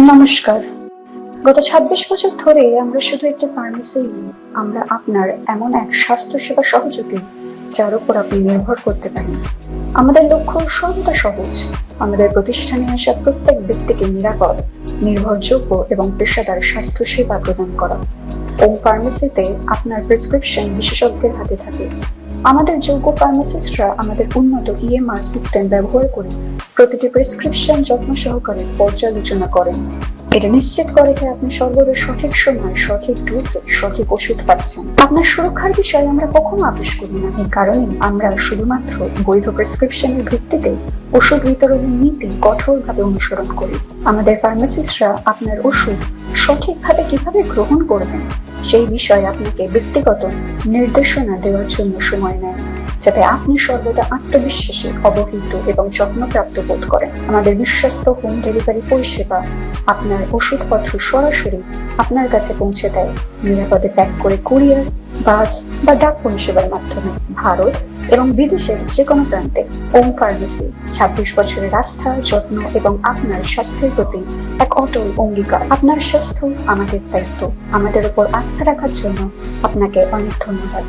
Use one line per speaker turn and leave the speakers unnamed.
নমস্কার। গত ২৬ বছর ধরে আমরা শুধু একটি ফার্মেসি নই, আমরা আপনার এমন এক স্বাস্থ্যসেবা সহযোগী যার উপর আপনি নির্ভর করতে পারেন। আমাদের লক্ষ্য সর্বদা সহজ, আমাদের প্রতিষ্ঠানে আসা প্রত্যেক ব্যক্তিকে নিরাপদ, নির্ভরযোগ্য এবং পেশাদার স্বাস্থ্যসেবা প্রদান করা। ওম ফার্মেসিতে আপনার প্রেসক্রিপশন বিশেষজ্ঞের হাতে থাকে। আমাদের যোগ্য ফার্মাসিস্টরা আমাদের উন্নত ইএমআর সিস্টেম ব্যবহার করে প্রতিটি প্রেসক্রিপশন যত্ন সহকারে পর্যালোচনা করেন। এটা নিশ্চিত করে যে আপনি সর্বদা সঠিক সময় সঠিক ডোজে সঠিক ওষুধ পাচ্ছেন। আপনার সুরক্ষার বিষয়ে আমরা কখনো আপোষ করি না। এই কারণে আমরা শুধুমাত্র বৈধ প্রেসক্রিপশনের ভিত্তিতে ওষুধ বিতরণের নীতি কঠোরভাবে অনুসরণ করি। আমাদের ফার্মাসিস্টরা আপনার ওষুধ সঠিকভাবে কিভাবে গ্রহণ করবেন সেই বিষয়ে আপনাকে ব্যক্তিগত নির্দেশনা দেওয়ার জন্য সময় নেয়, যাতে আপনি সর্বদা আত্মবিশ্বাসী, অবহিত এবং যত্নপ্রাপ্ত বোধ করেন। আমাদের বিশ্বস্ত হোম ডেলিভারি পরিষেবা আপনার ওষুধপত্র সরাসরি আপনার কাছে পৌঁছে দেয়, নিরাপদে প্যাক করে কুরিয়ার, বাস বা ডাক পরিষেবার মাধ্যমে। ভারত এবং বিদেশের যে কোনো প্রান্তে ওম ফার্মেসি ২৬ বছরের আস্থা, যত্ন এবং আপনার স্বাস্থ্যের প্রতি এক অটল অঙ্গীকার। আপনার স্বাস্থ্য আমাদের দায়িত্ব। আমাদের উপর আস্থা রাখার জন্য আপনাকে অনেক ধন্যবাদ।